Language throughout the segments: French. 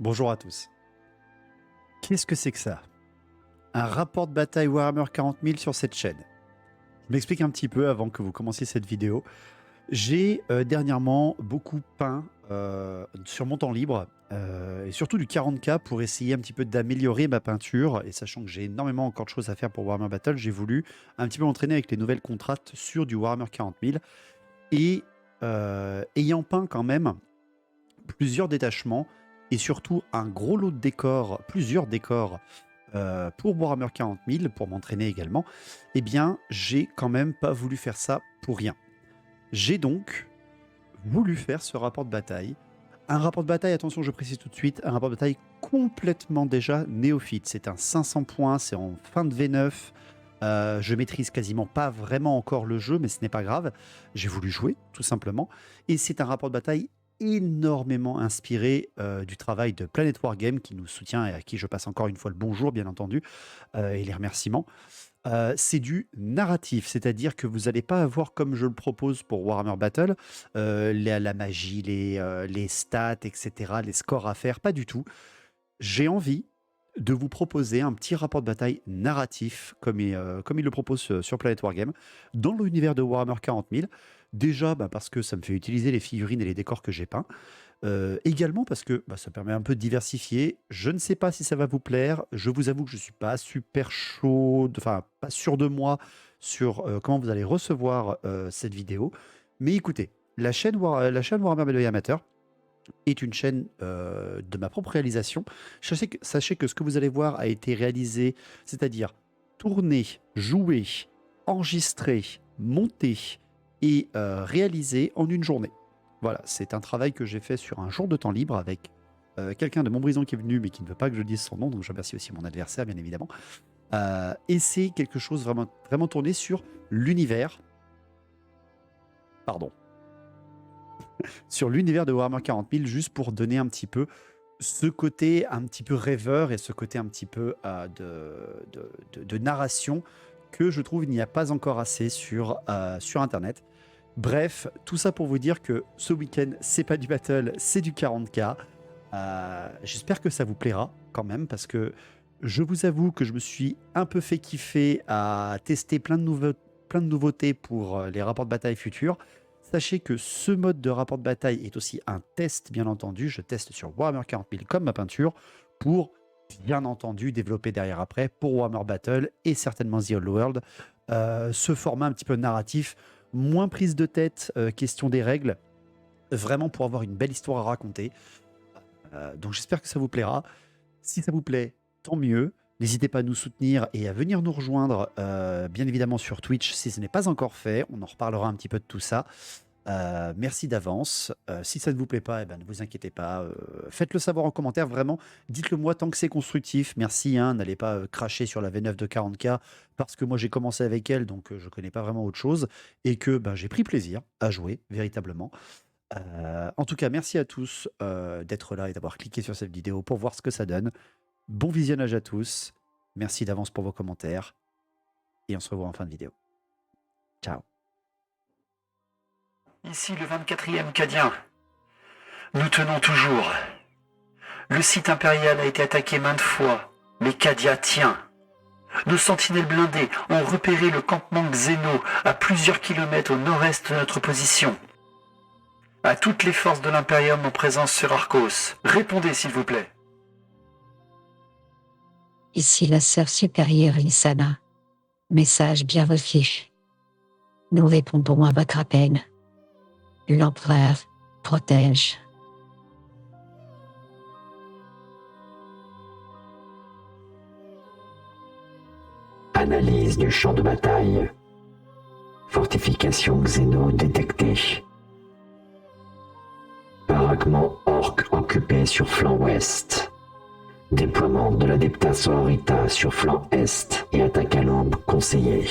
Bonjour à tous. Qu'est-ce que c'est que ça? Un rapport de bataille Warhammer 40 000 sur cette chaîne. Je m'explique un petit peu avant que vous commenciez cette vidéo. J'ai dernièrement beaucoup peint sur mon temps libre et surtout du 40K pour essayer un petit peu d'améliorer ma peinture. Et sachant que j'ai énormément encore de choses à faire pour Warhammer Battle, j'ai voulu un petit peu m'entraîner avec les nouvelles contraintes sur du Warhammer 40 000. Et ayant peint quand même plusieurs détachements et surtout un gros lot de décors, plusieurs décors pour Warhammer 40 000, pour m'entraîner également, eh bien, j'ai quand même pas voulu faire ça pour rien. J'ai donc voulu faire ce rapport de bataille. Un rapport de bataille, attention, je précise tout de suite, un rapport de bataille complètement déjà néophyte. C'est un 500 points, c'est en fin de V9. Je maîtrise quasiment pas vraiment encore le jeu, mais ce n'est pas grave. J'ai voulu jouer, tout simplement. Et c'est un rapport de bataille énormément inspiré du travail de Planet Wargame qui nous soutient et à qui je passe encore une fois le bonjour, bien entendu, et les remerciements. C'est du narratif, c'est-à-dire que vous n'allez pas avoir, comme je le propose pour Warhammer Battle, la magie, les stats, etc., les scores à faire, pas du tout. J'ai envie de vous proposer un petit rapport de bataille narratif, comme il le propose sur Planet Wargame, dans l'univers de Warhammer 40 000. Déjà, parce que ça me fait utiliser les figurines et les décors que j'ai peints. Également parce que ça permet un peu de diversifier. Je ne sais pas si ça va vous plaire. Je vous avoue que je ne suis pas super chaud, enfin pas sûr de moi sur comment vous allez recevoir cette vidéo. Mais écoutez, la chaîne Warhammer Battle Amateur est une chaîne de ma propre réalisation. Sachez que ce que vous allez voir a été réalisé, c'est-à-dire tourné, joué, enregistré, monté et réalisé en une journée. Voilà, c'est un travail que j'ai fait sur un jour de temps libre avec quelqu'un de Montbrison qui est venu mais qui ne veut pas que je dise son nom, donc je remercie aussi mon adversaire bien évidemment. Et c'est quelque chose vraiment, vraiment tourné sur l'univers. Pardon. Sur l'univers de Warhammer 40 000, juste pour donner un petit peu ce côté un petit peu rêveur et ce côté un petit peu de narration que je trouve il n'y a pas encore assez sur Internet. Bref, tout ça pour vous dire que ce week-end, c'est pas du battle, c'est du 40K. J'espère que ça vous plaira quand même, parce que je vous avoue que je me suis un peu fait kiffer à tester plein de nouveautés pour les rapports de bataille futurs. Sachez que ce mode de rapport de bataille est aussi un test, bien entendu. Je teste sur Warhammer 40 000 comme ma peinture pour, bien entendu, développer derrière après pour Warhammer Battle et certainement The Old World. Ce format un petit peu narratif, moins prise de tête, question des règles, vraiment pour avoir une belle histoire à raconter. Donc j'espère que ça vous plaira. Si ça vous plaît, tant mieux. N'hésitez pas à nous soutenir et à venir nous rejoindre, bien évidemment sur Twitch si ce n'est pas encore fait. On en reparlera un petit peu de tout ça. Merci d'avance. Si ça ne vous plaît pas, ne vous inquiétez pas. Faites-le savoir en commentaire, vraiment. Dites-le moi tant que c'est constructif. Merci, n'allez pas cracher sur la V9 de 40K parce que moi j'ai commencé avec elle, donc je ne connais pas vraiment autre chose. Et que j'ai pris plaisir à jouer, véritablement. En tout cas, merci à tous d'être là et d'avoir cliqué sur cette vidéo pour voir ce que ça donne. Bon visionnage à tous. Merci d'avance pour vos commentaires. Et on se revoit en fin de vidéo. Ciao. Ici le 24e Cadien. Nous tenons toujours. Le site impérial a été attaqué maintes fois, mais Cadia tient. Nos sentinelles blindées ont repéré le campement Xeno à plusieurs kilomètres au nord-est de notre position. À toutes les forces de l'Imperium en présence sur Arcos, répondez s'il vous plaît. Ici la sœur supérieure Lissana. Message bien reçu. Nous répondons à votre appel. L'empereur protège. Analyse du champ de bataille. Fortification Xeno détectée. Baraquement orc occupé sur flanc ouest. Déploiement de l'Adepta Sororita sur flanc est et attaque à l'aube conseillée.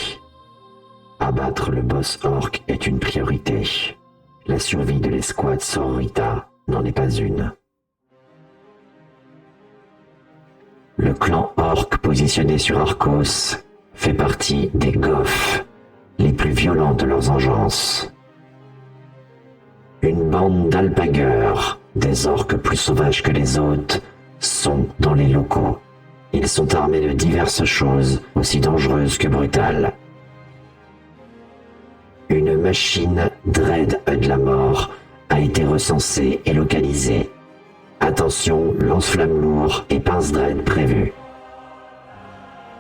Abattre le boss orc est une priorité. La survie de l'escouade Sororita n'en est pas une. Le clan orc positionné sur Arcos fait partie des Goths, les plus violents de leurs engences. Une bande d'alpagueurs, des orques plus sauvages que les autres, sont dans les locaux. Ils sont armés de diverses choses, aussi dangereuses que brutales. Une machine Dread de la mort a été recensée et localisée. Attention, lance-flammes lourds et pince Dread prévus.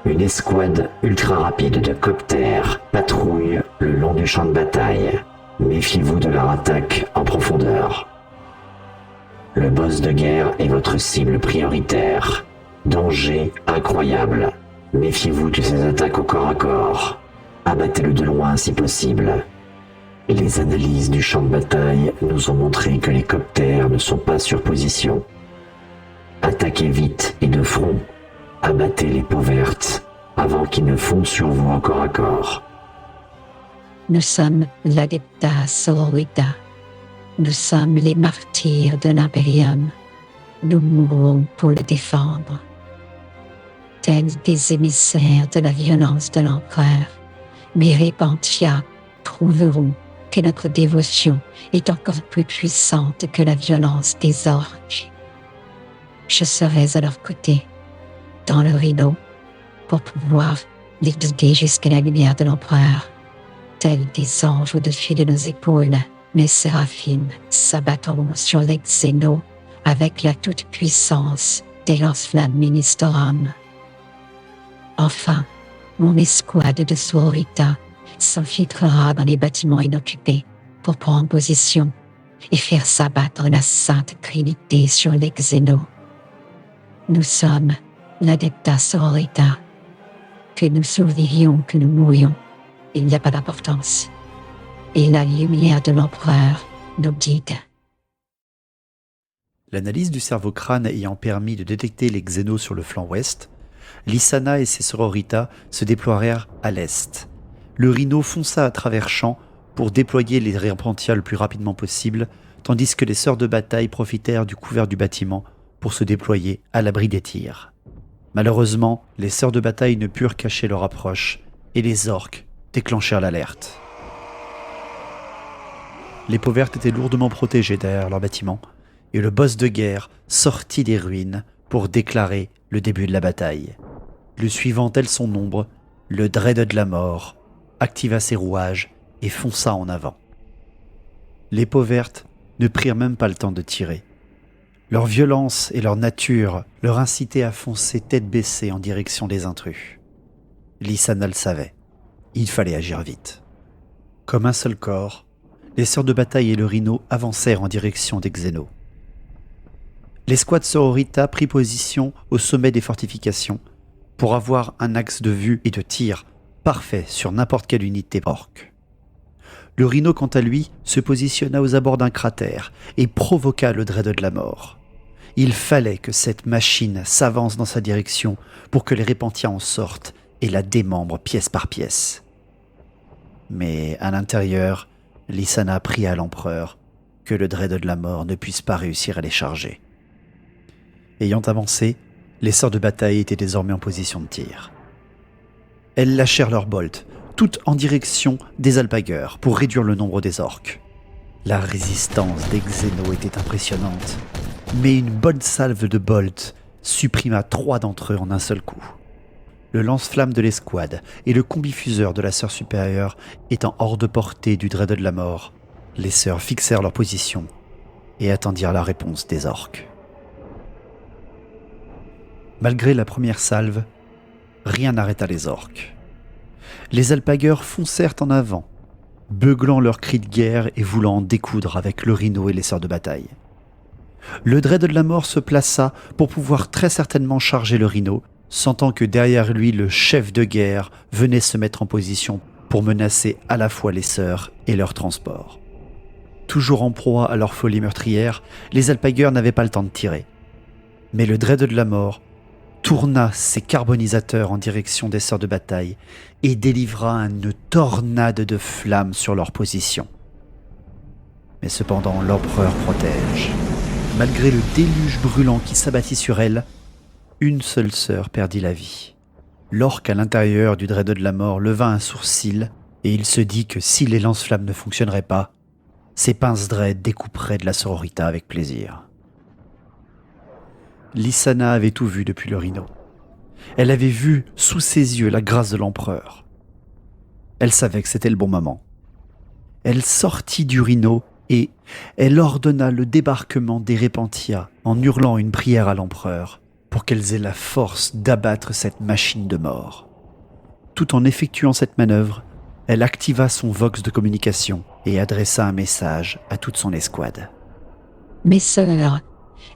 Une escouade ultra rapide de coptères patrouille le long du champ de bataille. Méfiez-vous de leur attaque en profondeur. Le boss de guerre est votre cible prioritaire. Danger incroyable. Méfiez-vous de ses attaques au corps à corps. Abattez-le de loin si possible. Les analyses du champ de bataille nous ont montré que les coptères ne sont pas sur position. Attaquez vite et de front. Abattez les peaux vertes avant qu'ils ne fondent sur vous en corps à corps. Nous sommes l'Adepta Sororita. Nous sommes les martyrs de l'Imperium. Nous mourrons pour le défendre. Tels des émissaires de la violence de l'Empereur, Miripantia trouveront que notre dévotion est encore plus puissante que la violence des orques. Je serai à leur côté, dans le rideau, pour pouvoir les guider jusqu'à la lumière de l'Empereur. Tels des anges au-dessus de nos épaules, mes séraphines s'abattront sur les xénos avec la toute-puissance des lance-flammes Ministorum. Enfin, mon escouade de sororita s'infiltrera dans les bâtiments inoccupés pour prendre position et faire s'abattre la sainte Trinité sur les xénos. Nous sommes l'Adepta Sororita. Que nous survivions, que nous mourions, il n'y a pas d'importance. Et la lumière de l'Empereur nous guide. L'analyse du cerveau-crâne ayant permis de détecter les xénos sur le flanc ouest, Lysana et ses sororitas se déploièrent à l'est. Le rhino fonça à travers champs pour déployer les Repentia le plus rapidement possible, tandis que les sœurs de bataille profitèrent du couvert du bâtiment pour se déployer à l'abri des tirs. Malheureusement, les sœurs de bataille ne purent cacher leur approche et les orques déclenchèrent l'alerte. Les peaux vertes étaient lourdement protégées derrière leur bâtiment et le boss de guerre sortit des ruines pour déclarer le début de la bataille. Le suivant tel son ombre, le Dread de la mort activa ses rouages et fonça en avant. Les peaux vertes ne prirent même pas le temps de tirer. Leur violence et leur nature leur incitaient à foncer tête baissée en direction des intrus. Lysana le savait, il fallait agir vite. Comme un seul corps, les sœurs de bataille et le rhino avancèrent en direction des xénos. L'escouade sororita prit position au sommet des fortifications pour avoir un axe de vue et de tir parfait sur n'importe quelle unité orque. Le rhino, quant à lui, se positionna aux abords d'un cratère et provoqua le Dread de la mort. Il fallait que cette machine s'avance dans sa direction pour que les Repentia en sortent et la démembrent pièce par pièce. Mais à l'intérieur, Lysana pria à l'empereur que le Dread de la mort ne puisse pas réussir à les charger. Ayant avancé, les sœurs de bataille étaient désormais en position de tir. Elles lâchèrent leurs bolts, toutes en direction des alpagueurs pour réduire le nombre des orques. La résistance des xénos était impressionnante, mais une bonne salve de bolts supprima 3 d'entre eux en un seul coup. Le lance-flamme de l'escouade et le combifuseur de la sœur supérieure étant hors de portée du Dread de la mort, les sœurs fixèrent leur position et attendirent la réponse des orques. Malgré la première salve, rien n'arrêta les orques. Les alpagueurs foncèrent en avant, beuglant leurs cris de guerre et voulant en découdre avec le rhino et les sœurs de bataille. Le Dread de la mort se plaça pour pouvoir très certainement charger le rhino, sentant que derrière lui le chef de guerre venait se mettre en position pour menacer à la fois les sœurs et leur transport. Toujours en proie à leur folie meurtrière, les alpagueurs n'avaient pas le temps de tirer. Mais le Dread de la mort tourna ses carbonisateurs en direction des sœurs de bataille et délivra une tornade de flammes sur leur position. Mais cependant, l'empereur protège. Malgré le déluge brûlant qui s'abattit sur elle, une seule sœur perdit la vie. L'orque à l'intérieur du Dread de la mort leva un sourcil et il se dit que si les lance-flammes ne fonctionneraient pas, ses pinces Dread découperaient de la sororita avec plaisir. Lysana avait tout vu depuis le rhino. Elle avait vu sous ses yeux la grâce de l'empereur. Elle savait que c'était le bon moment. Elle sortit du rhino et elle ordonna le débarquement des Repentia en hurlant une prière à l'empereur pour qu'elles aient la force d'abattre cette machine de mort. Tout en effectuant cette manœuvre, elle activa son vox de communication et adressa un message à toute son escouade. Mes sœurs,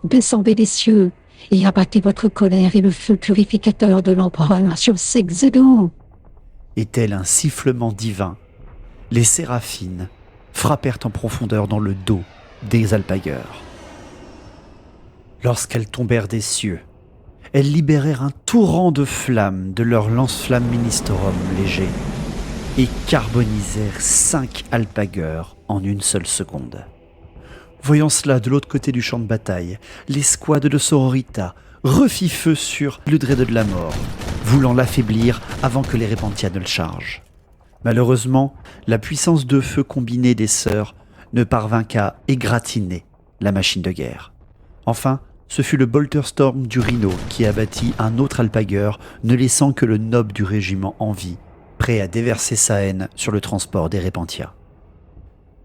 descendez des cieux et abattez votre colère et le feu purificateur de l'empereur sur ces Xénos. Et tel un sifflement divin, les séraphines frappèrent en profondeur dans le dos des alpagueurs. Lorsqu'elles tombèrent des cieux, elles libérèrent un torrent de flammes de leur lance-flamme ministorum léger et carbonisèrent 5 alpagueurs en une seule seconde. Voyant cela de l'autre côté du champ de bataille, l'escouade de Sororita refit feu sur le Dread de la mort, voulant l'affaiblir avant que les Repentia ne le chargent. Malheureusement, la puissance de feu combinée des sœurs ne parvint qu'à égratigner la machine de guerre. Enfin, ce fut le Bolterstorm du Rhino qui abattit un autre alpagueur, ne laissant que le noble du régiment en vie, prêt à déverser sa haine sur le transport des Repentia.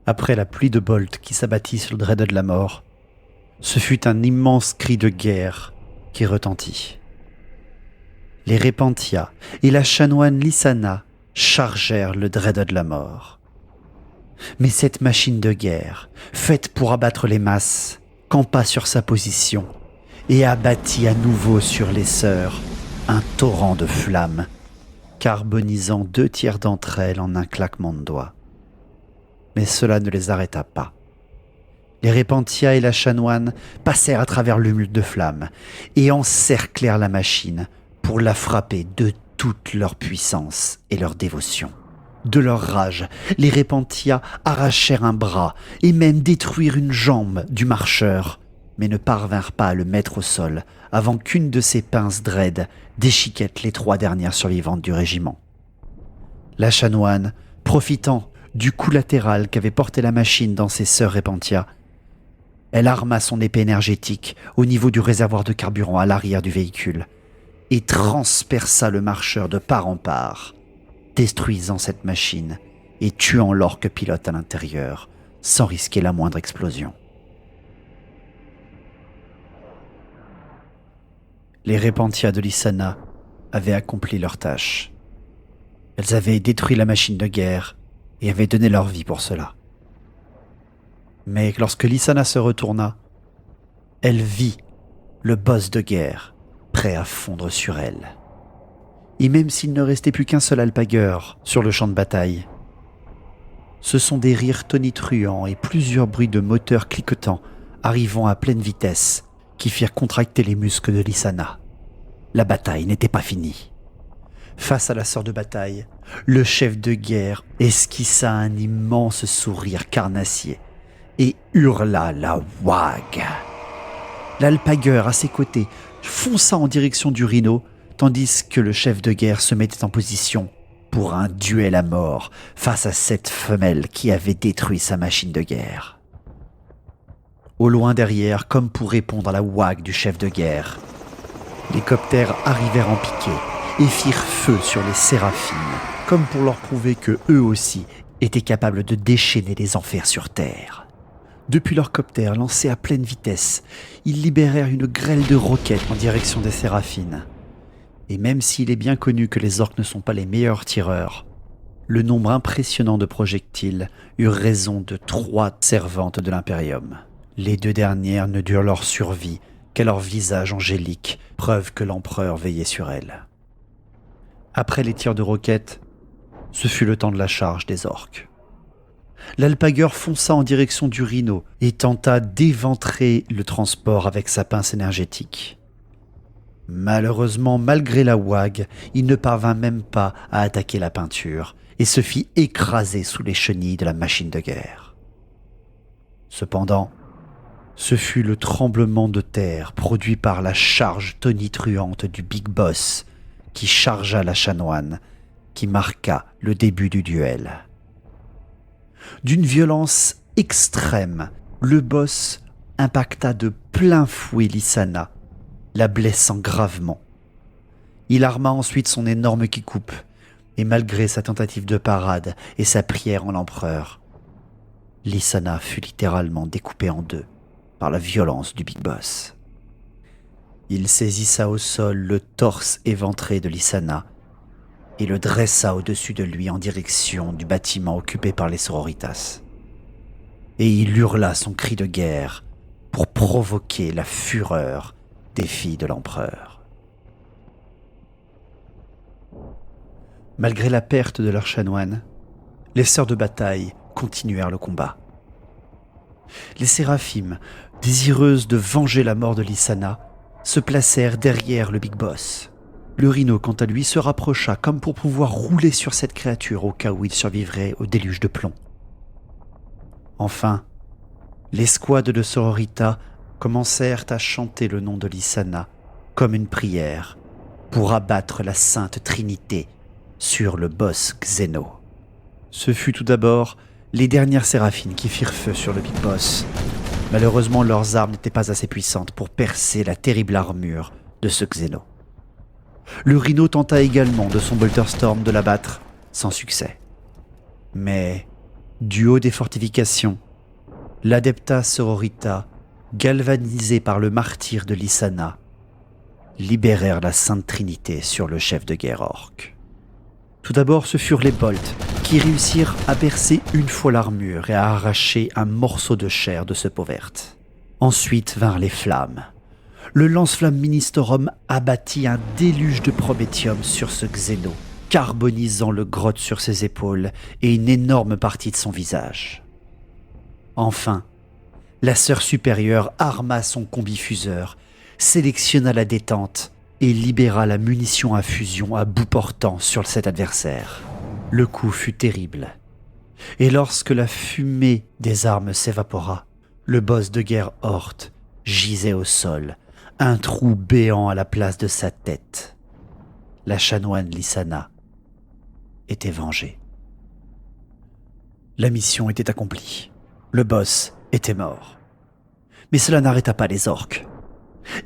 Après la pluie de bolts qui s'abattit sur le Dread de la mort, ce fut un immense cri de guerre qui retentit. Les Repentia et la chanoine Lysana chargèrent le Dread de la mort. Mais cette machine de guerre, faite pour abattre les masses, campa sur sa position et abattit à nouveau sur les sœurs un torrent de flammes, carbonisant 2/3 d'entre elles en un claquement de doigts. Mais cela ne les arrêta pas. Les Repentia et la chanoine passèrent à travers l'humulde de flammes et encerclèrent la machine pour la frapper de toute leur puissance et leur dévotion. De leur rage, les Repentia arrachèrent un bras et même détruirent une jambe du marcheur, mais ne parvinrent pas à le mettre au sol avant qu'une de ses pinces Dread déchiquette les 3 dernières survivantes du régiment. La chanoine, profitant du coup latéral qu'avait porté la machine dans ses sœurs Repentia, elle arma son épée énergétique au niveau du réservoir de carburant à l'arrière du véhicule et transperça le marcheur de part en part, détruisant cette machine et tuant l'orque pilote à l'intérieur, sans risquer la moindre explosion. Les Repentia de Lysana avaient accompli leur tâche. Elles avaient détruit la machine de guerre et avaient donné leur vie pour cela. Mais lorsque Lysana se retourna, elle vit le boss de guerre prêt à fondre sur elle. Et même s'il ne restait plus qu'un seul alpagueur sur le champ de bataille, ce sont des rires tonitruants et plusieurs bruits de moteurs cliquetants arrivant à pleine vitesse qui firent contracter les muscles de Lysana. La bataille n'était pas finie. Face à la sœur de bataille, le chef de guerre esquissa un immense sourire carnassier et hurla la wag. L'alpagueur à ses côtés fonça en direction du rhino, tandis que le chef de guerre se mettait en position pour un duel à mort face à cette femelle qui avait détruit sa machine de guerre. Au loin derrière, comme pour répondre à la wag du chef de guerre, les coptères arrivèrent en piqué et firent feu sur les séraphines, comme pour leur prouver que eux aussi étaient capables de déchaîner les enfers sur terre. Depuis leur coptère lancé à pleine vitesse, ils libérèrent une grêle de roquettes en direction des séraphines. Et même s'il est bien connu que les orques ne sont pas les meilleurs tireurs, le nombre impressionnant de projectiles eut raison de 3 servantes de l'Imperium. Les 2 dernières ne durent leur survie qu'à leur visage angélique, preuve que l'empereur veillait sur elles. Après les tirs de roquettes, ce fut le temps de la charge des orques. L'alpagueur fonça en direction du rhino et tenta d'éventrer le transport avec sa pince énergétique. Malheureusement, malgré la wag, il ne parvint même pas à attaquer la peinture et se fit écraser sous les chenilles de la machine de guerre. Cependant, ce fut le tremblement de terre produit par la charge tonitruante du Big Boss qui chargea la chanoine, qui marqua le début du duel. D'une violence extrême, le boss impacta de plein fouet Lysana, la blessant gravement. Il arma ensuite son énorme qui-coupe, et malgré sa tentative de parade et sa prière en l'empereur, Lysana fut littéralement découpée en deux par la violence du Big Boss. Il saisissa au sol le torse éventré de Lysana et le dressa au-dessus de lui en direction du bâtiment occupé par les sororitas. Et il hurla son cri de guerre pour provoquer la fureur des filles de l'empereur. Malgré la perte de leur chanoine, les sœurs de bataille continuèrent le combat. Les séraphimes, désireuses de venger la mort de Lysana, se placèrent derrière le Big Boss. Le rhino, quant à lui, se rapprocha comme pour pouvoir rouler sur cette créature au cas où il survivrait au déluge de plomb. Enfin, l'escouade de sororita commencèrent à chanter le nom de Lysana comme une prière pour abattre la Sainte Trinité sur le boss Xeno. Ce fut tout d'abord les dernières séraphines qui firent feu sur le Big Boss. Malheureusement, leurs armes n'étaient pas assez puissantes pour percer la terrible armure de ce Xeno. Le rhino tenta également de son Bolterstorm de l'abattre, sans succès. Mais, du haut des fortifications, l'Adepta Sororita, galvanisée par le martyre de Lysana, libérèrent la Sainte Trinité sur le chef de guerre orc. Tout d'abord, ce furent les bolts qui réussirent à percer une fois l'armure et à arracher un morceau de chair de ce peau verte. Ensuite vinrent les flammes. Le lance-flamme Ministorum abattit un déluge de prométhium sur ce Xeno, carbonisant le grotte sur ses épaules et une énorme partie de son visage. Enfin, la sœur supérieure arma son combifuseur, sélectionna la détente et libéra la munition à fusion à bout portant sur cet adversaire. Le coup fut terrible. Et lorsque la fumée des armes s'évapora, le boss de guerre Hort gisait au sol, un trou béant à la place de sa tête. La chanoine Lysana était vengée. La mission était accomplie. Le boss était mort. Mais cela n'arrêta pas les orques.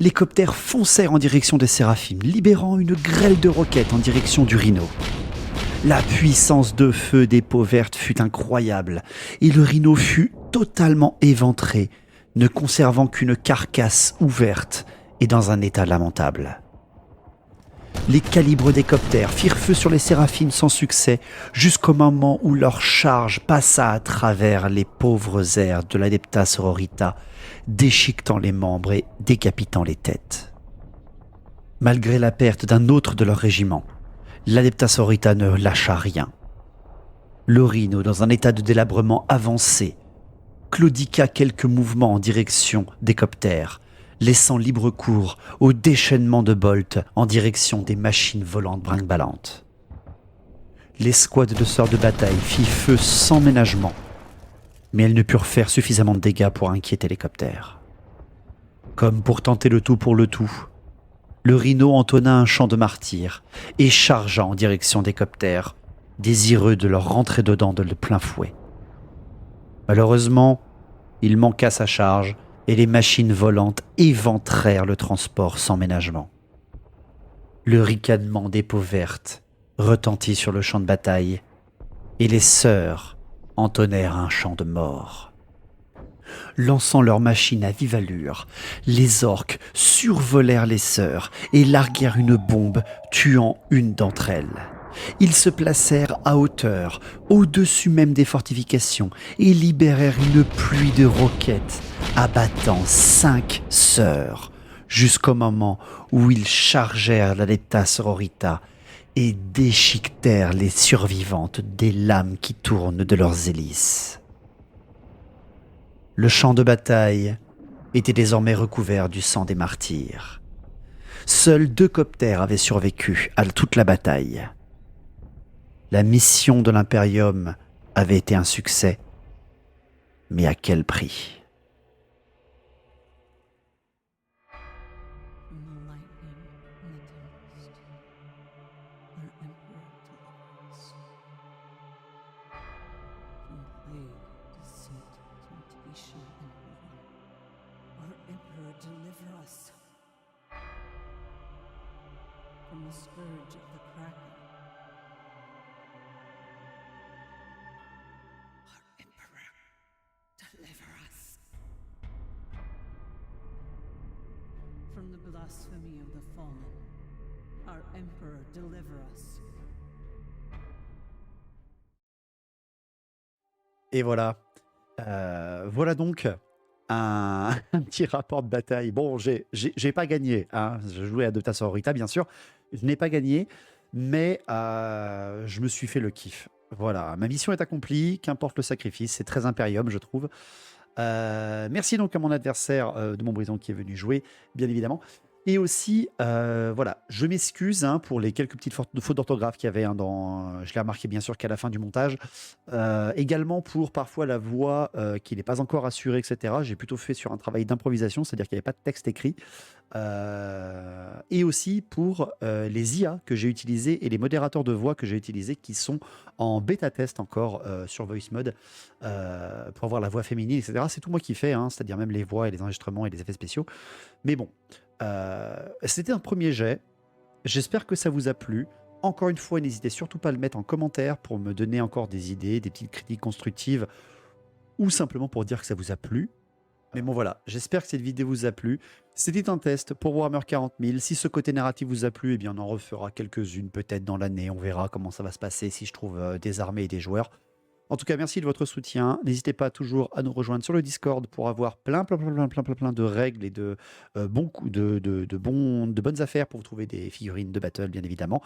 Les coptères foncèrent en direction des séraphimes, libérant une grêle de roquettes en direction du rhino. La puissance de feu des peaux vertes fut incroyable, et le rhino fut totalement éventré, ne conservant qu'une carcasse ouverte et dans un état lamentable. Les calibres des coptères firent feu sur les séraphimes sans succès, jusqu'au moment où leur charge passa à travers les pauvres airs de l'Adepta Sororita, déchiquetant les membres et décapitant les têtes. Malgré la perte d'un autre de leur régiment, l'Adepta Sororita ne lâcha rien. Le rhino, dans un état de délabrement avancé, claudiqua quelques mouvements en direction des coptères, laissant libre cours au déchaînement de bolts en direction des machines volantes brinque-ballantes. L'escouade de sœurs de bataille fit feu sans ménagement, mais elles ne purent faire suffisamment de dégâts pour inquiéter les coptères. Comme pour tenter le tout pour le tout, le rhino entonna un chant de martyr et chargea en direction des coptères, désireux de leur rentrer dedans de plein fouet. Malheureusement, il manqua sa charge et les machines volantes éventrèrent le transport sans ménagement. Le ricanement des peaux vertes retentit sur le champ de bataille et les sœurs entonnèrent un chant de mort. Lançant leurs machines à vive allure, les orques survolèrent les sœurs et larguèrent une bombe, tuant une d'entre elles. Ils se placèrent à hauteur, au-dessus même des fortifications, et libérèrent une pluie de roquettes, abattant 5 sœurs, jusqu'au moment où ils chargèrent l'Adepta Sororita et déchiquetèrent les survivantes des lames qui tournent de leurs hélices. Le champ de bataille était désormais recouvert du sang des martyrs. Seuls 2 coptères avaient survécu à toute la bataille. La mission de l'Imperium avait été un succès, mais à quel prix ? from the scourge of the Kraken. Our Emperor, deliver us from the blasphemy of the fallen. Our Emperor, deliver us. Et voilà. Voilà donc un petit rapport de bataille. Bon, j'ai pas gagné, hein. Je jouais à Adepta Sororita, bien sûr. Je n'ai pas gagné, mais je me suis fait le kiff. Voilà, ma mission est accomplie, qu'importe le sacrifice. C'est très Imperium, je trouve. Merci donc à mon adversaire de mon brison qui est venu jouer, bien évidemment. Et aussi, voilà, je m'excuse hein, pour les quelques petites fautes d'orthographe qu'il y avait. Hein, je l'ai remarqué bien sûr qu'à la fin du montage. Également pour parfois la voix qui n'est pas encore assurée, etc. J'ai plutôt fait sur un travail d'improvisation, c'est-à-dire qu'il n'y avait pas de texte écrit. Et aussi pour les IA que j'ai utilisés et les modérateurs de voix que j'ai utilisés qui sont en bêta-test encore sur VoiceMod pour avoir la voix féminine, etc. C'est tout moi qui fais, hein, c'est-à-dire même les voix et les enregistrements et les effets spéciaux. Mais bon, c'était un premier jet. J'espère que ça vous a plu. Encore une fois, n'hésitez surtout pas à le mettre en commentaire pour me donner encore des idées, des petites critiques constructives ou simplement pour dire que ça vous a plu. Mais bon voilà, j'espère que cette vidéo vous a plu. C'était un test pour Warhammer 40 000. Si ce côté narratif vous a plu, eh bien on en refera quelques-unes peut-être dans l'année. On verra comment ça va se passer si je trouve des armées et des joueurs. En tout cas, merci de votre soutien. N'hésitez pas toujours à nous rejoindre sur le Discord pour avoir plein de règles et de bonnes affaires pour vous trouver des figurines de battle, bien évidemment.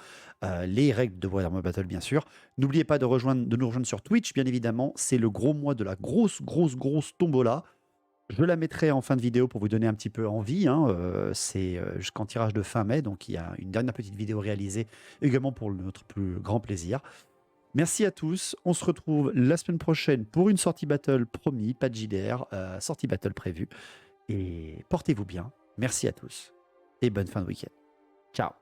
Les règles de Warhammer Battle, bien sûr. N'oubliez pas de nous rejoindre sur Twitch, bien évidemment. C'est le gros mois de la grosse tombola. Je la mettrai en fin de vidéo pour vous donner un petit peu envie. Hein. C'est jusqu'en tirage de fin mai, donc il y a une dernière petite vidéo réalisée également pour notre plus grand plaisir. Merci à tous. On se retrouve la semaine prochaine pour une sortie battle promis, pas de JDR, sortie battle prévue. Et portez-vous bien. Merci à tous et bonne fin de week-end. Ciao.